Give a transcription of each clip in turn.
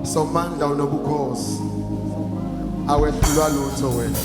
somandla unobukhosi awedlulwa lutho wena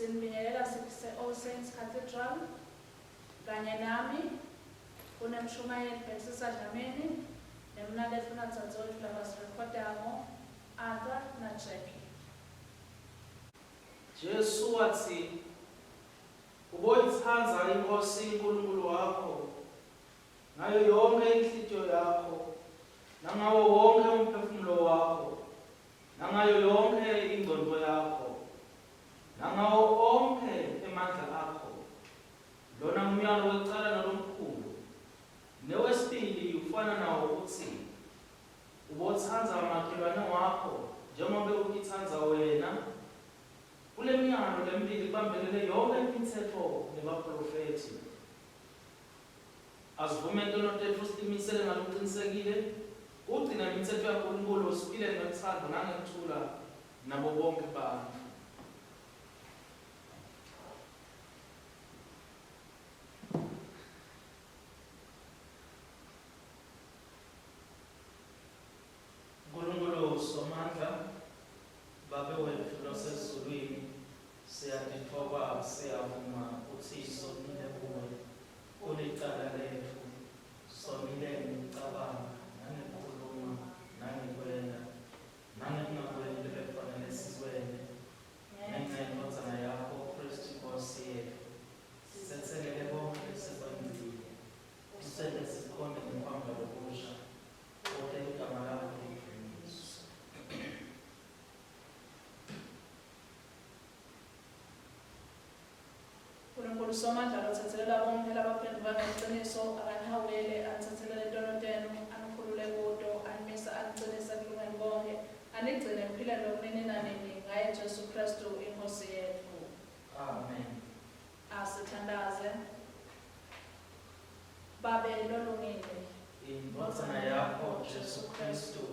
Sinibingelela All Saints Cathedral kanye nami kunemshumayeli Bhekisisa Dlamini nemnale funa Tsatsoli labasirekhodako Arthur na Jackie. Jesu wathi uboyithanza inkosi uNkulunkulu wakho ngayo yonke inhliziyo yakho nangawo wonke umphefumulo wakho nangayo yonke ingqondo yakho nangawo onke emandla akho. Lona umyalo wecala nolomkhulu newesibili ufana nawo uthi ubothanza amakhelwane wakho njengoba ukithanza wena. Kule miyalo lemibili kubambelele yonke imithetho nebaprofethi. Asivume into notetfu sitimisele ngalokuqinisekile ugcina imithetho yaNkulunkulu usipile ngothando nangekuthula nabo bonke abantu. Somandla babe wethu losezulwini siyadithoba siyavuma uthi sonile kuwe ulicala lethu sonile ngicabanga nangikhuluma nangikwela nangingakweli befanele sikwele ngenxa yentodzana yakho Kristu Nkosi yethu sithethelele bonke sekwenzile usele sikhonde ngokuhamba lokusha kodwa igama lakho uNkulunkulu Somandla lothathelela bonke labaphenduka ngeqiniso akanihawulele anithathelele intoloteno anikhulule kudo animisa anicebise kulungeni bonke anigcine mphile nokunini nanini ngaye Jesu Kristu inkosi yethu. Amen. Asithandaze. Babe lolungile indodzana yakho Jesu Kristu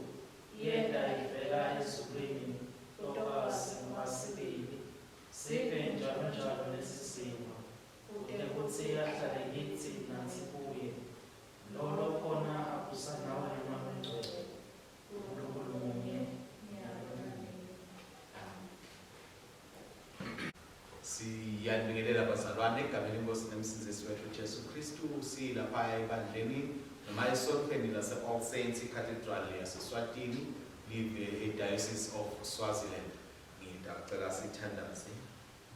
yenda ivela ezulwini lokwazi ngasibili siphe njalo njalo lesisimo kude kuthi ahlale kithi nathi kuye lolo khona akusanawe nomangcwele uNkulunkulu munye. Siyabingelela bazalwane egameni lenkosi nemsindisi wethu Jesu Kristu silapha ebandleni noma esontweni lase-All Saints Cathedral yaseSwatini live e-Diocese of Swaziland. Ngicela sithandaze.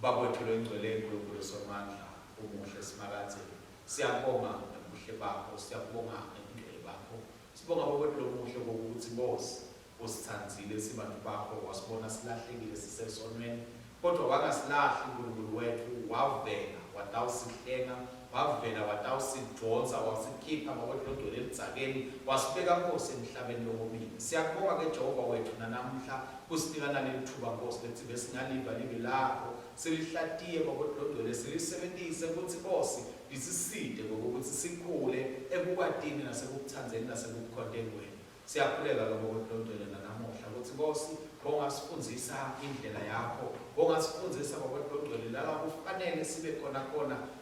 Baba wethu longcwele uNkulunkulu Somandla umuhle simakathe siyabonga ngobuhle bakho siyabonga ngempilo bakho sibonga bokwethu lomuhle kokuthi bosi usithandzile sibantu bakho wasibona silahlekile sisesonweni kodwa wangasilahli uNkulunkulu wethu, wavela watawusihlenga, wavela watawusidonsa, wasikhipha ngakodlodlolo elidzakeni, wasibeka Nkosi emhlabeni lomibili. Siyakubonga ke Jehova wethu nanamuhla kusinika nalelithuba Nkosi lethi besingaliva libe lakho, selihlatiye ngakodlodlolo, selisebenzise ukuthi Nkosi lisiside ngokuthi sikhule ebukwatini nasekuthandzeni nasekukhondeni wena. Siyakhuleka ke ngakodlodlolo nanamuhla ukuthi Nkosi bongasifundisa indlela yakho, bongasifundisa ngakodlodlolo la kufanele sibe khona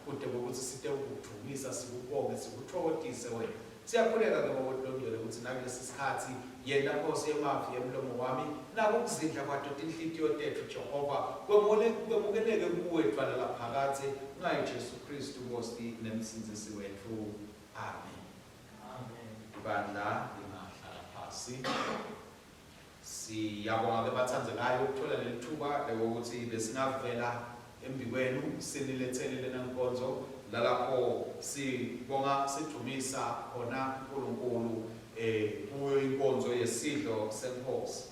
kude ukuthi site ukudumisa, sikubonge, sikuthokozise wena. Siyakhuleka ke ngakodlodlolo ukuthi nakulesi sikhathi yena Nkosi emavi emlomo wami nako ukuzindla kwadoda inhliziyo tethu Jehova, kwemukeleke kuwe thwala laphakathi ngaye Jesu Kristu Nkosi nemsindisi wethu. Amen. Amen. Ibandla lingahlala phasi. Siyabonga ke bathandzekayo ukuthola leli thuba ukuthi besingavela embi kwenu sinilethele lena nkonzo lalapho sibonga sidumisa khona uNkulunkulu kuyo inkonzo yesidlo senkosi.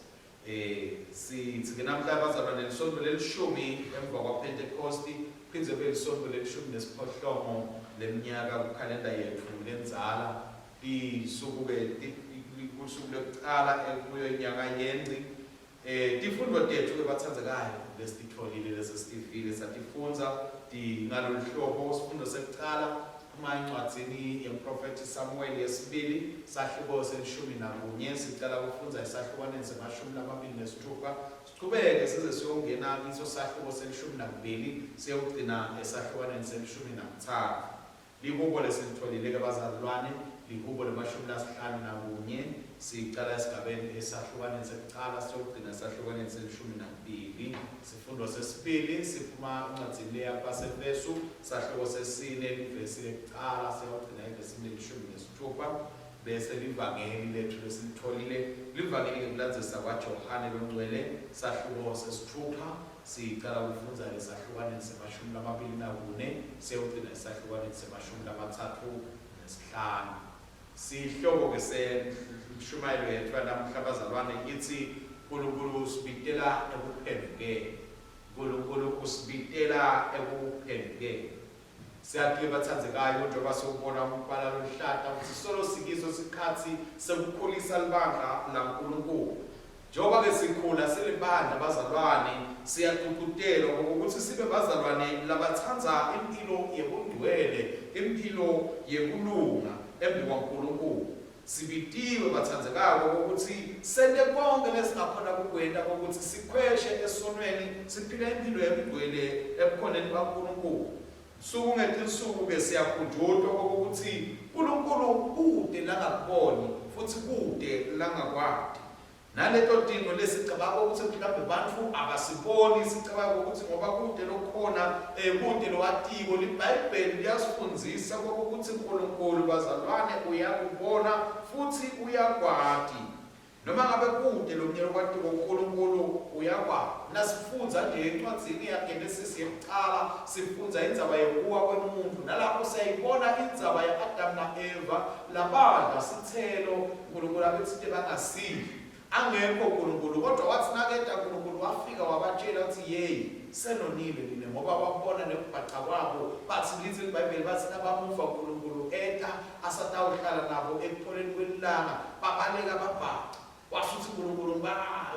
Sithi ke namhla bazalwane lisonto lelishumi emva kwaPentecost, phindze belisonto lelishumi nesiphohlongo leminyaka kukhalenda yethu lenzala, lisuku ke kusuku lokuqala kuyo inyanga yengci. Tifundvo tethu ke bathandzekayo lesititholile lesesivile satifunza ngalolu hlobo. Sifundo sekuqala incwadzini yemprofethi Samuel yesibili sahluko selishumi nakunye, siqala kufunza isahlukaneni semashumi lamabili nesithupha, siqhubeke size siyongena kiso sahluko selishumi nakubili siyogcina esahlukaneni selishumi nakutsatfu. Lihubo lesilitholile ke bazalwane, lihubo lemashumi lasihlanu nakunye, siqala esigabeni esahlukaneni sekuqala siyogcina esahlukaneni selishumi nakubili. Sifundo sesibili siphuma encwadzini leyabaseFesu sahluko sesine livesi lekuqala siyogcina evesini lelishumi nesithupha, bese livangeli lethu lesilitholile livangeli ngekulandzisa kwaJohane longcwele sahluko sesithupha, siqala kufunza lesahlukaneni semashumi lamabili nakune siyogcina esahlukaneni semashumi lamathathu nesihlanu. Sihloko ke semshumayelo yethu namhla bazalwane ithi uNkulunkulu usibitela ekuphendukeni. uNkulunkulu usibitela ekuphendukeni. Siyathi bathandzekayo njengoba sokubona umbala lohlata ukuthi solo sikiso sikhathi sekukhulisa libandla laNkulunkulu. Njengoba ke sikhula silibandla bazalwane, siyaququtelwa ukuthi sibe bazalwane labathanza impilo yebungcwele, impilo yekulunga embi kwaNkulunkulu. Sibitiwe bathandzekayo ukuthi sente konke lesingakhona kukwenta ukuthi sikhweshe esonweni, siphile impilo yebungcwele ebukhoneni baNkulunkulu. Suku ngetinsuku ke siyakhunjuzwa ukuthi uNkulunkulu kude langakuboni futhi kude langakwadi. Naleto dingo lesicabanga ukuthi mhlawumbe bantfu abasiboni, sicabanga ukuthi ngoba kude lokhona kude lowatiko liBhayibheli liyasifundzisa ukuthi uNkulunkulu bazalwane uyakubona futhi uyakwati. Noma ngabe kude lo mnyelo kwatiko uNkulunkulu uyakwati. Nasifundza nje encwadzini yaGenesis yekuqala sifunza indzaba yokuwa kwemuntu, nalapho siyayibona indzaba ya-Adam na-Eva labadla sithelo uNkulunkulu abethi bangasidli. Angekho uNkulunkulu kodwa wathi nakeda uNkulunkulu wafika wabatshela ukuthi yeyi senonile nina ngoba babona nekubhaqa kwabo, bathi lithi iBhayibheli bathi nabamuva uNkulunkulu eta asatawuhlala nabo ekupholeni kwelilanga babaleka babhaqa. Washo ukuthi uNkulunkulu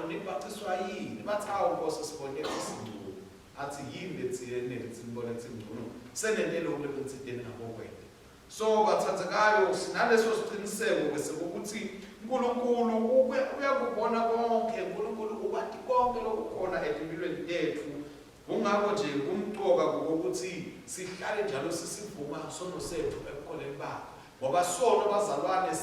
nibhaciswa yini? Bathi hawu Nkosi sibone isingculo. Athi yini lethiyene lethibone isingculo senente lokho lebenzideni ngabokwena. So bathathekayo sinaleso siqiniseko bese ukuthi uNkulunkulu uyakubona konke, uNkulunkulu ukwati konke lokukhona empilweni yethu. Kungakho nje kumqoka ukuthi sihlale njalo sisivuma sono sethu ebukhoneni bakhe, ngoba sona bazalwane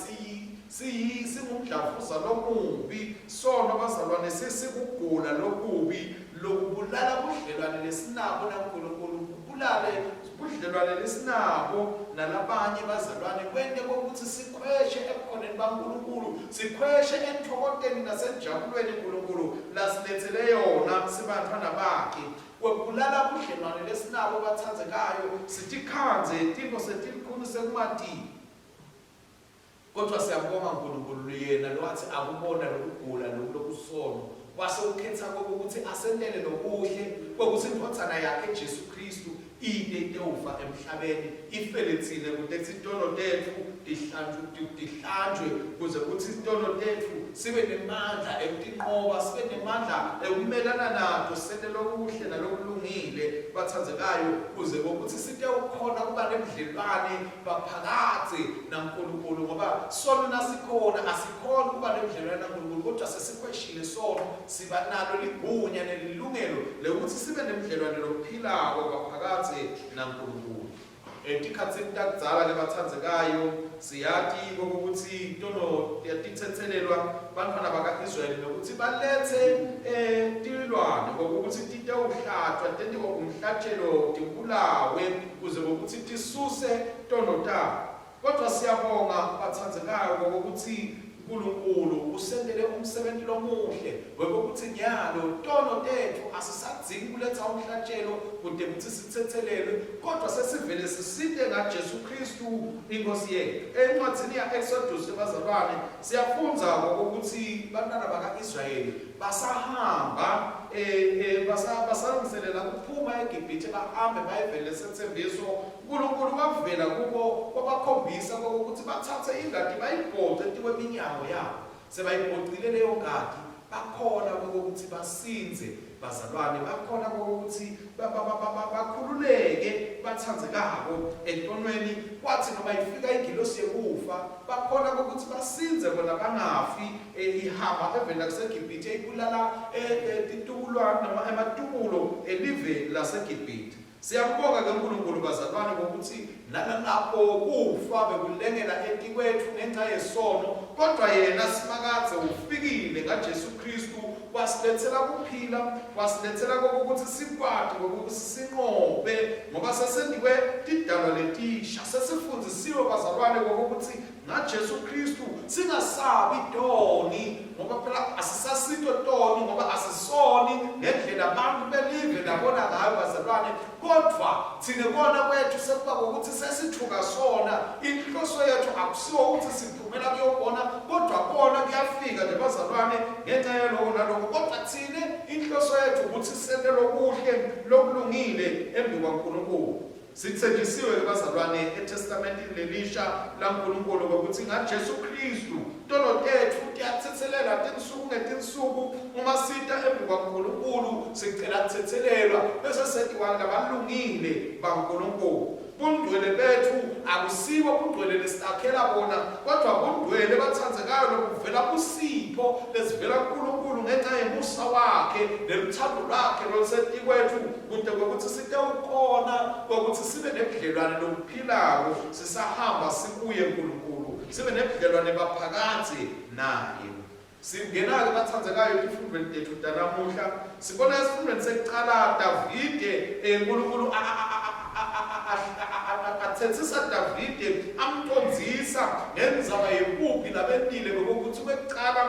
singumdlavuza lomubi, sona bazalwane sesikugula lokubi lokubulala budlelwane lesinabo naNkulunkulu, kubulale budlelwane lesinabo nalabanye bazalwane, kwente ukuthi sikhweshe ebukhoneni baNkulunkulu, sikhweshe enthokoteni nasenjabulweni uNkulunkulu lasilethele yona sibantwana bakhe. Kwebulala budlelwane lesinabo bathandzekayo, sitikhanze tinto setilikhuni sekumati. Kodwa siyabonga uNkulunkulu yena lo wathi akubona lokugula lokusono wase ukhetha ukuthi asendele lokuhle kokuthi indodana yakhe Jesu Kristu ide ufa emhlabeni ifele thina ukuthi isitono tethu dihlanjwe kuze ukuthi isitono tethu sibe nemandla ekunqoba sibe nemandla ekumelana nato sende lokuhle nalokulungile bathandzekayo kuze ukuthi site ukhona kuba nebudlelwane baphakathi naNkulunkulu ngoba sona nasikhona asikhona kuba nebudlelwane naNkulunkulu kodwa sesikweshile sona siba nalo ligunya nelilungelo lokuthi sibe nebudlelwane lokuphila baphakathi naNkulunkulu. Etikhatsini takudzala lebathandzekayo siyathi ukuthi intono yatithethelelwa bantwana bakaIsrayeli nokuthi balethe tilwane ukuthi titewuhlatshwa tendiwe umhlatshelo timbulawe kuze ukuthi tisuse tono ta. Kodwa siyabonga bathandzekayo ukuthi uNkulunkulu usendele umsebenzi lomuhle wokuthi nyalo tono tethu asisadzingi kuletha umhlatshelo kude ukuthi sithethelelwe kodwa sesivele siside ngaJesu Kristu inkosi yethu. Encwadzini yaExodus bazalwane siyafunza ukuthi bantwana bakaIsrayeli basahamba basalungiselela ukuphuma eGibhithe bahambe bayevele sethembiso uNkulunkulu wavela kubo kwabakhombisa ukuthi bathathe ingadi bayibhoxe tiwe iminyango yabo sebayibhoxile leyo ngadi bakhona ukuthi basinze bazalwane bakhona ukuthi bakhululeke bathandzekako entonweni kwathi noma ifika ingilosi yekufa bakhona ukuthi basinze bona bangafi ihamba evela kuseGibhithe ibulala titulwana noma ematubulo elive laseGibhithe. Siyambonga ke uNkulunkulu bazalwane ukuthi nalapho kufa bekulengela etikwethu ngenxa yesono kodwa yena simakathe ufikile ngaJesu Kristu wasilethela kuphila wasilethela ukuthi sikwati ukuthi sinqobe ngoba sesendiwe tidalwa letisha sesifundzisiwe bazalwane ukuthi ngaJesu Kristu singasabi toni ngoba phela asisasito toni ngoba asisoni ngendlela abantu belive labona ngayo bazalwane kodwa thina kona kwethu sekuba ukuthi sesithuka sona inhloso yethu akusiwo ukuthi siphumela kuyobona kodwa kona kuyafika nje bazalwane ngenxa yaloko naloko kodwa thina inhloso yethu ukuthi sende lokuhle lokulungile embi kwaNkulunkulu. Sithenjisiwe ke bazalwane eTestamentini lelisha laNkulunkulu ukuthi ngaJesu Kristu tono tethu tiyathethelela tinsuku ngetinsuku uma sita embi kwaNkulunkulu sicela kuthethelelwa bese setiwa ngabalungile baNkulunkulu. Bundwele bethu akusibo bundwele lesitakhela bona kodwa bundwele bathandzekayo lokuvela kusipho lesivela kuNkulunkulu ngenxa yemusa wakhe nemthando lwakhe losetikwethu kude ukuthi site ukhona ukuthi sibe nebudlelwane lokuphilako sisahamba sibuye kuNkulunkulu sibe nebudlelwane baphakathi naye. Singena-ke bathandzekayo tifundweni tethu tanamuhla sibona esifundweni sekuqala Davide uNkulunkulu athethisa Davide amtondzisa ngendzaba yempuphi labentile ngokuthi kwekuqala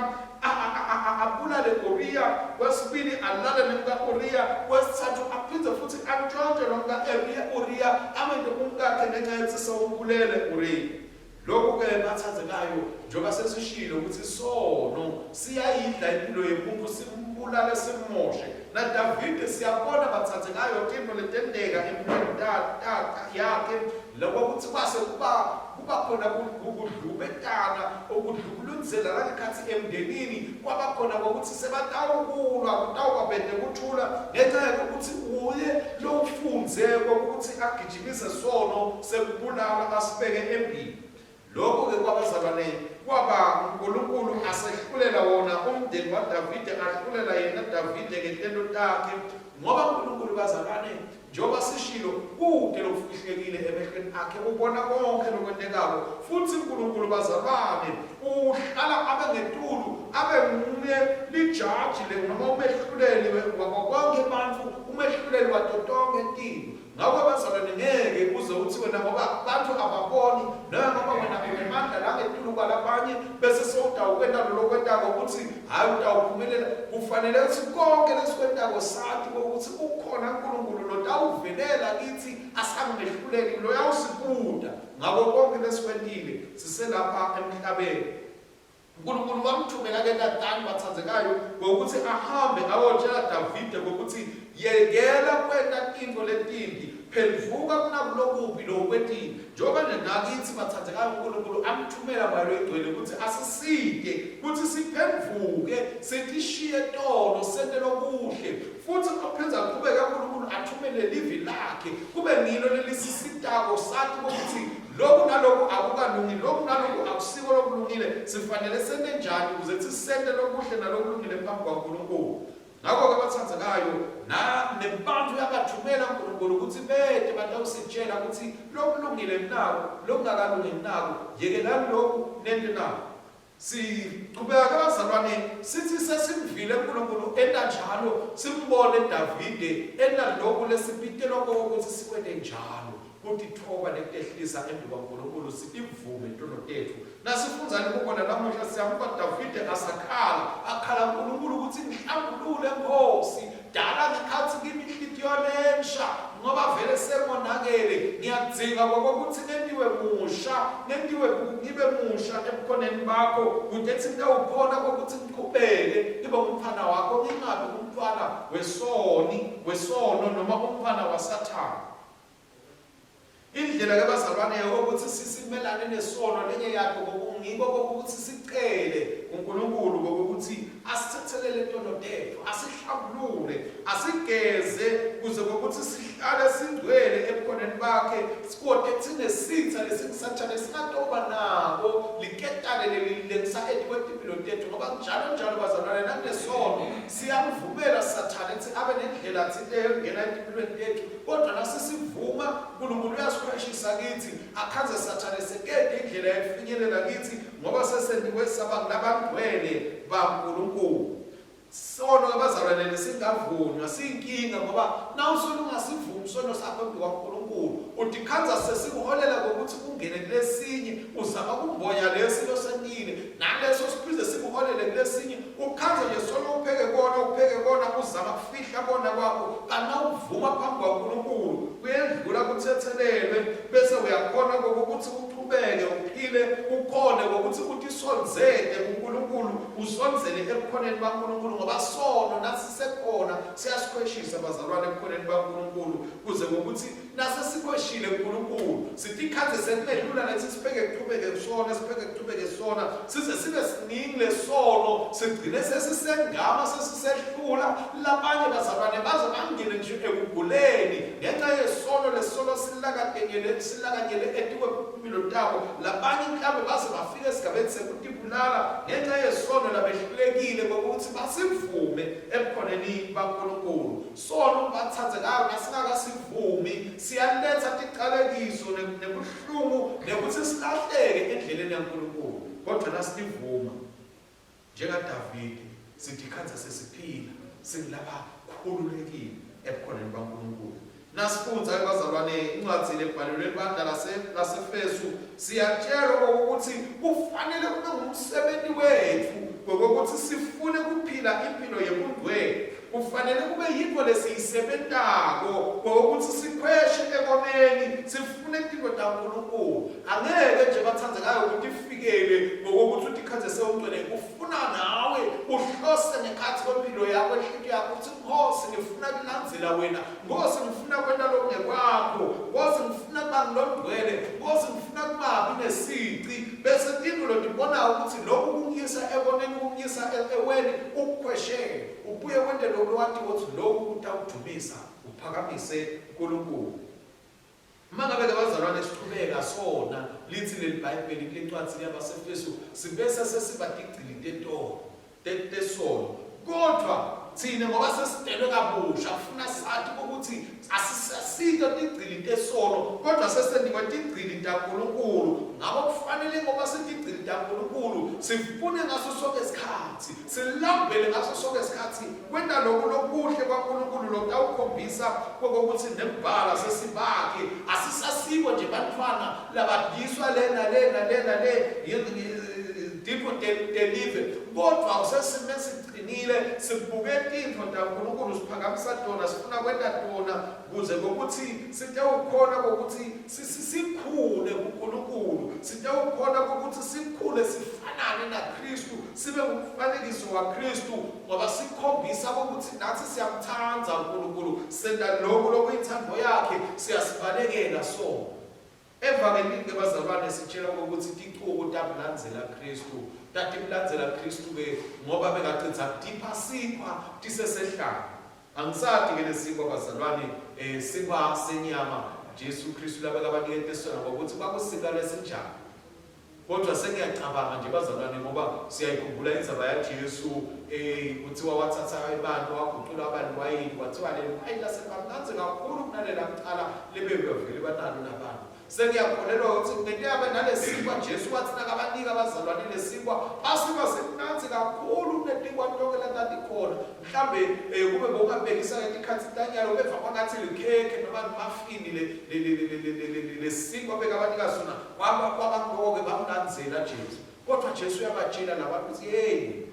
abulale Uriya kwesibili alale nemka-Uriya kwesithathu aphindze futhi antshontshe nomka-Uriya amente umkakhe ngenxa yokuthi sewumbulele Uriya. Lokhu-ke bathandzekayo njengoba sesishilo ukuthi sono siyayidla impilo yempuphu simbulale simmoshe na Davide siyabona bathandzekayo into letendeka empilweni yakhe lokuthi kwase kuba khona ukudlubetana ukudlubulunzela langekhathi emndenini kwaba khona ukuthi sebatawukulwa kutawubabede kuthula ngenxa yokuthi uye lokufunze ukuthi agijimise sono sekubulala asibeke empini. Lokho-ke kwabazalwane kwaba uNkulunkulu asehlulela wona umndeni waDavide ahlulela yena Davide ngentendo takhe ngoba uNkulunkulu bazalwane njengoba sishilo kude lokufihlekile emehlweni akhe ubona konke lokwenzekako futhi uNkulunkulu bazalwane uhlala abe ngetulu abe nguye lijaji le noma umehluleli wabonke abantu umehluleli watotonke intilo. Ngakho bazalwane ngeke kuze uthi wena ngoba abantu ababoni noma wena unemandla la ngetulu kwalabanye bese sewudawukwenda lokwendako ukuthi hayi siyaphumelela kufanele ukuthi konke lesikwentako sathi ukuthi ukhona uNkulunkulu lotawuvelela kithi asangehluleki lo yawusibuda ngabo konke lesikwentile siselapha emhlabeni. uNkulunkulu wamthumela ke Natani bathandzekayo ngokuthi ahambe ayotshela Davide ngokuthi yekela kwenta into letimbi phendvuka kunakulokuphi lokwetini njengoba nakithi bathandzekayo uNkulunkulu amthumela ngalo igcwele ukuthi asiside ukuthi siphendvuke sitishiye tolo sente lokuhle futhi aphenza qhubeka uNkulunkulu athumele livi lakhe kube ngilo lelisisitako sathi ukuthi lokhu nalokhu akukalungi lokhu nalokhu akusiko lokulungile sifanele sente njani ukuze sisente lokuhle nalokulungile phambi kwaNkulunkulu. Ngakho-ke bathandzekayo nebantu yabathumela uNkulunkulu ukuthi bede batawusitshela ukuthi lokulungile nako lokungakalungi nako yekelani lokhu nento nako. Siqhubeka ke bazalwane sithi sesimvile uNkulunkulu enta njalo simbone Davide enta lokhu lesipitelo ukuthi sikwete njalo kuthi thoba nekutehlisa embi kwaNkulunkulu sivume intono tethu. Nasifunzani kubona namuhla siyamva Davide akhala uNkulunkulu ukuthi ngihlambulule Nkosi dala ngikhathi kimi impilo ensha ngoba vele semonakele ngiyadzinga ukuthi ngendiwe musha ngibe musha ebukhoneni bakho kuthi ngawukhona ukuthi ngiqhubeke ngibe umfana wakho ngingabi umfana wesono noma umfana waSathane. Indlela ke bazalwane ukuthi sisimelane nesono lenye yakho ngiko ukuthi sicele uNkulunkulu ukuthi asithethelele intono tethu asihlambulule asigeze kuze ukuthi sihlale singcwele ebukhoneni bakhe sikode sinesitha lesisathane singatoba nako liketane lelisa ethikwetipilo tethu ngoba njalo bazalwane nakunesono siyamvumela Sathane ukuthi abe nendlela thile engena empilweni tethu kodwa nasisivuma uNkulunkulu uyasikhweshisa kithi akhanze Sathane sekede indlela yokufinyelela kithi ngoba sesendiwe sabangabangcwele baNkulunkulu. Sono abazalwane singavunywa siyinkinga ngoba nawusona ungasivumi sono sakho embi kwaNkulunkulu udikhanza sesikuholela ngokuthi ungene kulesinye uzama kumbonya lesilo senile naleso siphize sikuholele kulesinye ukhanza nje sono upheke kona uzama kufihla kona kwakho kana uvuma phambi kwaNkulunkulu kuyedlula kuthethelelwe bese uyakhona ukuthi uqhubeke uphile ukhone ukuthi utisonzele kuNkulunkulu usonzele ebukhoneni baNkulunkulu ngoba sono nasisekhona siyasikhweshisa bazalwane ebukhoneni baNkulunkulu kuze ukuthi nasesikhweshile kuNkulunkulu sithi khanze sekumedlula lethi sipheke kuqhubeke sona size sibe siningi lesono sigcine sesisengama sesisehlula labanye bazalwane baze bangene nje ekuguleni ngenxa yesono lesono silakanyele etikwempilo tabo labanye mhlawumbe baze bafike esigabeni sekutibulala ngenxa yesono labehlulekile ngokuthi basivume ebukhoneni baNkulunkulu. Sono bathandzekayo nasingakasivumi siyaletha tiqalekiso nebuhlungu nekuthi silahleke endleleni yaNkulunkulu kodwa nasivuma njengaDavide sithi khanza sesiphila singilapha khululekile ebukhoneni baNkulunkulu. Nasifundza bazalwane incwadi lebhalelwe ebandla laseFesu siyatshelwa ukuthi kufanele kube ngumsebenzi wethu ngokuthi sifune kuphila impilo yebungcwele kufanele kube yinto lesiyisebentako ngokuthi sikhweshe ekomeni sifune impilo kaNkulunkulu angeke nje bathandzekayo ukuthi ifikele ngokuthi utikhanze sewungcwele ufuna nawe uhlose ngekhathi kwempilo yakho enhlitiyo yakho ukuthi Nkosi ngifuna kulandzela wena Nkosi ngifuna kwenta lokungekho Nkosi ngifuna bangilondwele Nkosi ngifuna kungabi nesici bese tindulo ndibona ukuthi lokhu kungiyisa ekoneni kungiyisa eweni ukukhweshela ubuye wende lokho wathi ukuthi lokhu kutawudumisa uphakamise uNkulunkulu. Mangabe abazalwane siqhubeka sona lithi leBhayibheli kulencwadi yabaseFesu sibese sesibatigcili tesono kodwa thina ngoba sesidelwe kabusha kufuna sathi ukuthi asisasito tigcili tesono kodwa sesendiwe tigcili taNkulunkulu ngabo kufanele ngoba sitigcili taNkulunkulu sifune ngaso sonke isikhathi silambele ngaso sonke isikhathi kwenda lokho lokuhle kwaNkulunkulu lokutawukhombisa ukuthi nebhala sesibakhe asisasibo nje bantwana labadiswa lena le different deliver kodwa usesimesiqinile sigijimile sibuke tintfo taNkulunkulu siphakamisa tona sifuna kwenta tona kuze kokuthi sitawukhona kokuthi sikhule kuNkulunkulu sitawukhona kokuthi sikhule sifanane naKristu sibe ngumfanekiso waKristu ngoba sikhombisa ukuthi nathi siyamthanda uNkulunkulu senda lokhu ithando yakhe siyasibalekela so evangelini bazalwane sitshela ukuthi ticuku tabulandzela Kristu tatimlandzela Kristu ke ngoba bekacitsa tipha sipha tisesehlala angisadi ke lesikwa bazalwane sikwa senyama Jesu Kristu labekabanikete sona ngokuthi bakusika lesinjani kodwa sengiyacabanga nje bazalwane ngoba siyayikhumbula indzaba yaJesu kuthiwa wathatha abantu waguqula abantu wayini wathiwa le ayila sebamnanze kakhulu kunalela kuqala lebebevele banalo nabantu sengiyakholelwa ukuthi ngento yabe nalesikwa Jesu wathi nakabanika abazalwane lesikwa basiba semnanzi kakhulu kunetikwa tonke latikhona mhlambe kube bokabhekisa etikhathi tanyalo beva kwangathi likhekhe noma mafini lesikwa bekabanika sona kwabangoke bamnanzela Jesu kodwa Jesu yabatshela nabantu ukuthi hey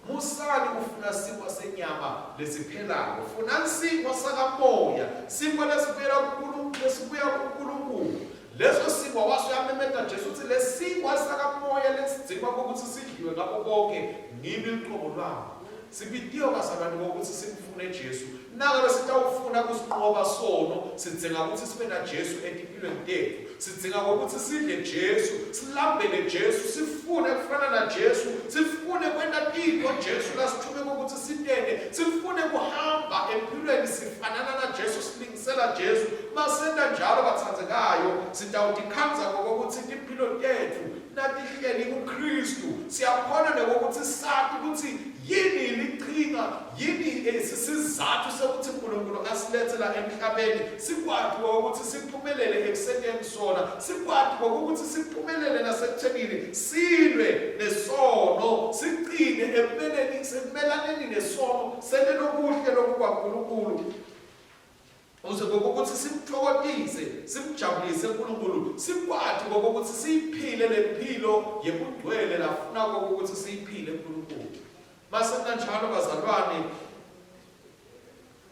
musani ufuna sikwa senyama lesiphelayo ufuna sikwa sakamoya sikwa lesiphela kuNkulunkulu lesibuya kuNkulunkulu leso sikwa wasuyamemeta Jesu uthi lesikwa sakamoya lesidikwa ukuthi sidliwe ngabo bonke ngimi liqobo lwabo sibitiyo kasalwane ukuthi simfune Jesu naka sitawufuna kusinqoba sono sidzinga ukuthi sibe na Jesu empilweni tethu sidzinga ukuthi sidle Jesu silambele Jesu sifune kufana na Jesu sifune kwenda tiko Jesu lasithume ukuthi sitende sifune kuhamba empilweni sifanana na Jesu silingisela Jesu masenda njalo bathandzekayo sitawutikhanza ngokuthi impilo tethu natihleli kuKristu siyakhona nokuthi sathi ukuthi yini liqhinga yini isizathu sokuthi uNkulunkulu asilethela emhlabeni sikwathi ukuthi siphumelele ekusendeni sona sikwathi ukuthi siphumelele nasekuthekeni silwe nesono siqine empeleni semelaneni nesono sele lokuhle lokukaNkulunkulu uze ukuthi simthokozise simjabulise uNkulunkulu sikwathi ukuthi siphile lempilo yebugcwele lafuna ukuthi siphile uNkulunkulu masena njalo bazalwane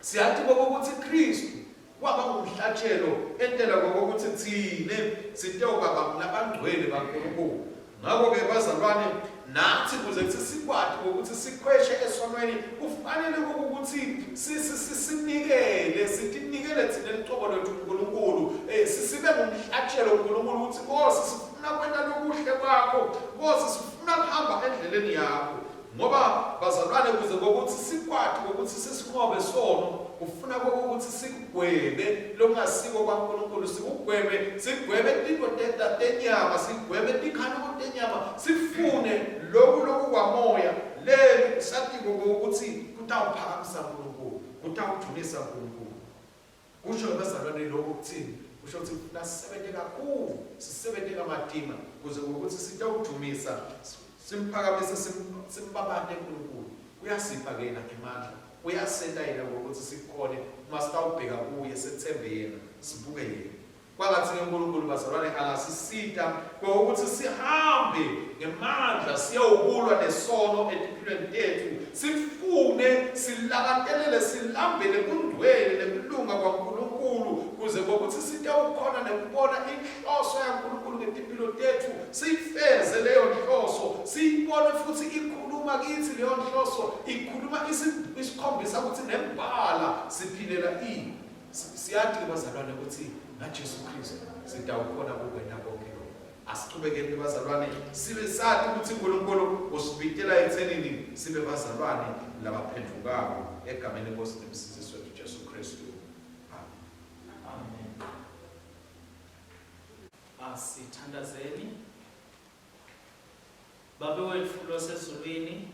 siyathi ukuthi Kristu waba ngumhlatshelo entela ukuthi thine sitewuka ngabangcwele baNkulunkulu ngakho ke bazalwane nathi kuze sikwathi ukuthi sikhweshe esonweni kufanele ukuthi sinikele sitinikele thina liqobo lethu uNkulunkulu sibe ngumhlatshelo uNkulunkulu ukuthi Nkosi sifuna kwenda lokuhle kwakho Nkosi sifuna kuhamba endleleni yakho ngoba bazalwane kuze ukuthi sikwathi ukuthi sisinqobe sono kufuna ukuthi sikugwebe longasiko kwaNkulunkulu sigwebe tiko tenyama sigwebe tikhanuko tenyama sifune lokhu kwamoya le satiko ukuthi kutawuphakamisa uNkulunkulu kutawujulisa uNkulunkulu kusho bazalwane lokho kuthini kusho ukuthi nasisebenze kakhulu sisebenze kamadima kuze ukuthi sitawujumisa simphakamise simbabane uNkulunkulu uyasipha kena ngemandla uyasenda yena ukuthi sikhone masitawubheka kuye sethembe yena sibuke yena kwangathi uNkulunkulu bazalwane angasisita ukuthi sihambe ngemandla siyawukulwa nesono empilweni tethu sifune silakatelele silambele kundwele nekulunga kwaNkulunkulu kuze ukuthi sitawukhona nekubona inhloso yaNkulunkulu ngempilo tethu sifeze leyo nhloso siyibone futhi ikhuluma kithi leyo nhloso ikhuluma isikhombisa ukuthi nembala siphilela siyathi bazalwane ukuthi naJesu Kristu sitawukhona ukwenda konke lokho asiqhubekeni bazalwane sibe sathi ukuthi uNkulunkulu usibitela ethenini sibe bazalwane labaphendukako egameni lenkosi nemsindisi wethu Jesu Kristu amen asithandazeni Baba wethu losezulwini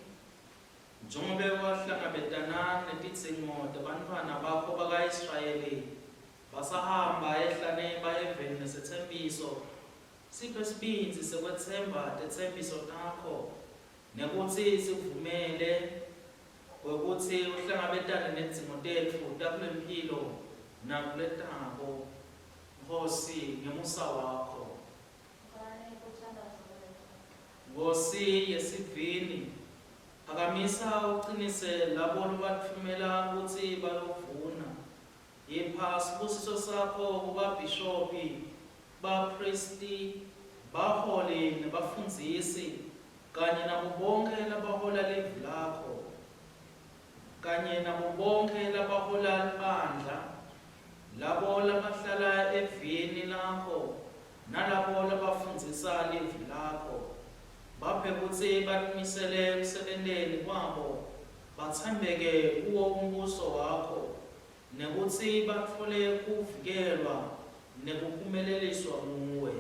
njengoba wahlangabetana netidzingo tabantwana bakho baka-Israyeli basahamba ehlane bayeveni nesethembiso siphe sibindzi sekwethemba tethembiso takho nekuthi sikuvumele ukuthi uhlangabetane nedzingo tethu takulempilo nakuletako Nkosi ngemusa wakho Nkosi yesivini Phakamisa uqinise labo lobathumela ukuthi bayovuna. Yipha sibusiso sakho kubabhishophi, bapristi, baholi nabafundzisi kanye nabo bonke labahola livi lakho, kanye nabo bonke labahola libandla, labo labahlala evini lakho nalabo labafundzisa livi lakho. Baphe kutsi batimisele kusebenteni kwabo, bathembeke kuwo umbuso wakho, nekutsi batfole kuvikelwa nekuphumeleliswa nguwe.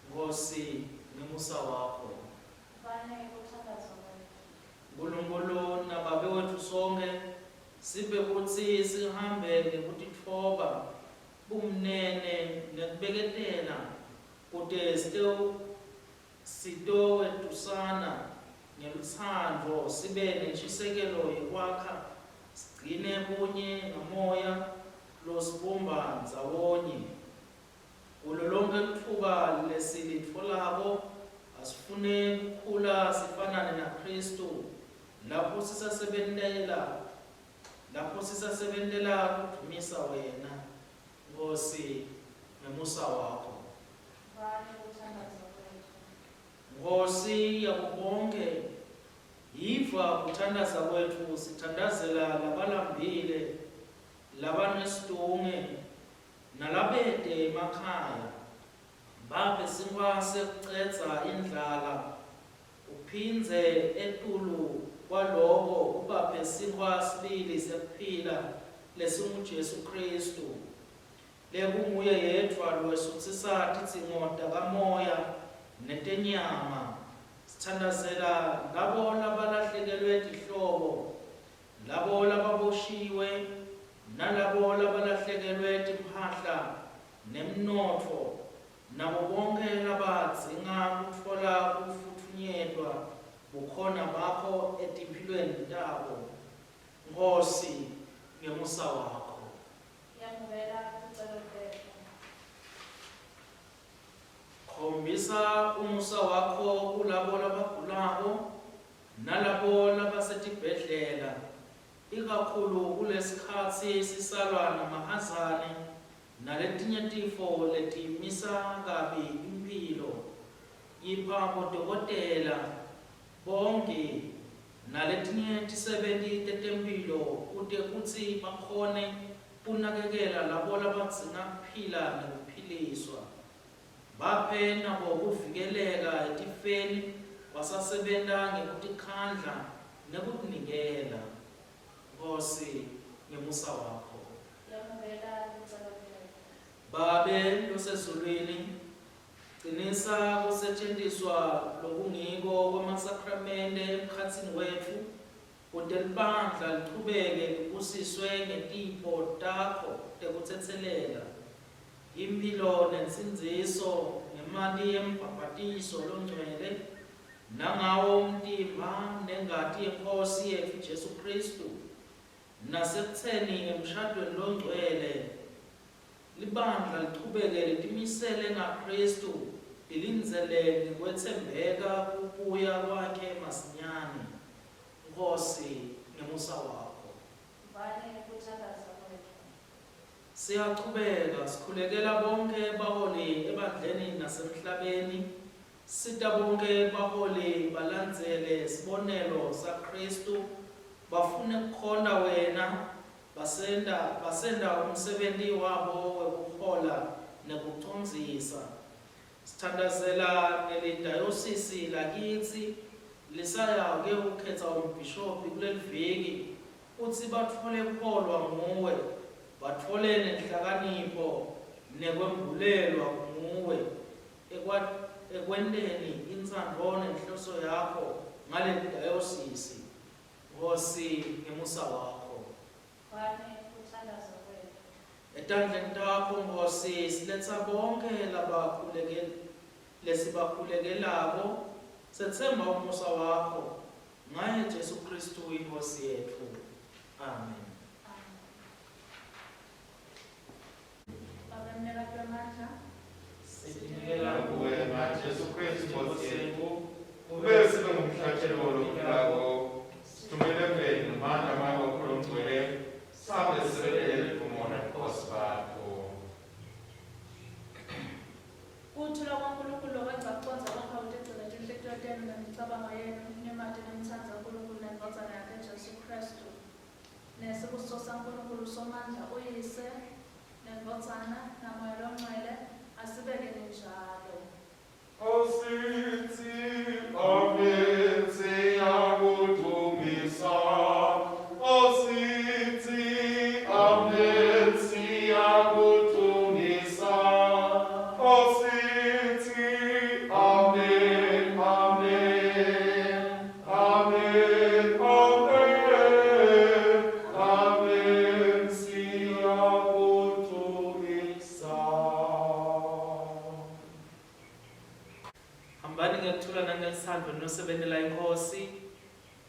Nkosi, ngemusa wakho. Nkulunkulu nababewethu sonke, siphe kutsi sihambe ngekutitfoba, bumnene nekubeketela, kute sitowedusana ngelutsandvo, sibe nentshisekelo yekwakha, sigcine bunye ngamoya losibumba ndzawonye. Kulo lonke litfuba lesilitfolako, asifune kukhula sifanane na Kristu, lapho sisasebentela kudumisa wena. Nkosi, ngemusa wakho. Nkosi yakubonke, yiva kuthandaza kwethu, sithandazela labalambile, labanestunge, nalabede emakhaya. Baphe sinkwase kucedza indlala, uphindze etulu kwaloko ubaphe sinkwasibili sekuphila lesinguJesu Kristu. Lekunguye yedvwa lwesutsisa tidzingo takamoya netenyama. Sithandazela labo labalahlekelwe tihlobo, labo lababoshiwe, nalabo labalahlekelwe timphahla nemnotfo, nabo bonke labadzinga kutfola kufutfunyetwa bukhona bakho etimpilweni tabo. Nkosi, ngemusa wakho. Khombisa umusa wakho kulabo labagulako nalabo labasetibhedlela, ikakhulu kulesikhatsi sisalwa namahazane naletinye tifo letimisa kabi impilo. Yipha bodokotela bonke naletinye tisebenti tetemphilo kute kutsi bakhone kunakekela labo labadzinga kuphila nekuphiliswa. Baphe nabo kuvikeleka etifeni, basasebenta ngekutikhandla nekutinikela. Nkosi, ngemusa wakho. Babe losezulwini, qinisa kusetjentiswa lokungiko kwemasakramente emkhatsini wethu, kute libandla lichubeke libusiswe ngetipho takho tekutsetselela imphilo nensindziso ngemali yembhabhatiso longcwele, nangawo umtimba nengati yeNkosi yethu Jesu Kristu, nasekutseni emshadweni longcwele. Libandla lichubeke litimisele ngaKristu, lilindzele ngekwetsembeka kubuya kwakhe masinyane. Nkosi, ngemusa wakho. Siyachubeka sikhulekela bonke baholi ebandleni nasemhlabeni, sita bonke baholi balandzele sibonelo saKristu, bafune kukhonda wena, basenda umsebenti wabo wekuhola nekucondzisa. Sithandazela nelidayosisi lakitsi lisaya-ke ukhetsa umbhishophi kuleliviki, kutsi batfole kukholwa nguwe, batfole nenhlakanipho nekwembulelwa nguwe ekwenteni intsandvo nenhloso yakho ngalelidayosisi. Nkosi, ngemusa wakho. Etandleni takho Nkosi siletsa bonke lesibakhulekelako, sethemba umusa wakho ngaye Jesu Kristu inkosi yethu. Amen. Sithinikela kuwe na Jesu Kristu inkosi yethu, ube sibe ngumhlatshelo wolukhulako isibusiso saNkulunkulu somandla uyise neNdodana naMoya oNgcwele asibeke njalo. Asithi amen siyakudumisa. Asithi amen siyakudumisa. Asithi amen, amen, amen, amen, amen siyakudumisa. Hambani ngekuthula nangesandla nosebenzela inkosi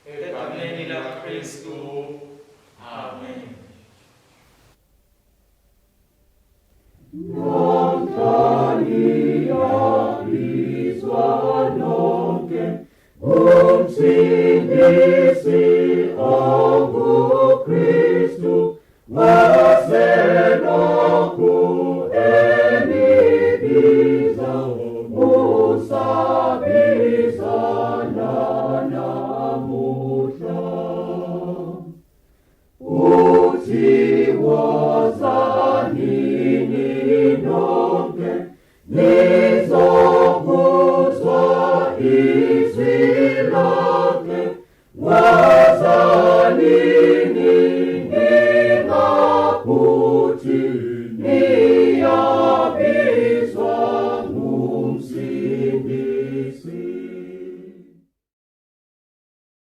egameni laKristu. Amen. Umsindisi onguKristu wasenoku enibiza usabizana namuhla uthi wozanini nonke nizokuzwa izwi lakhe wozani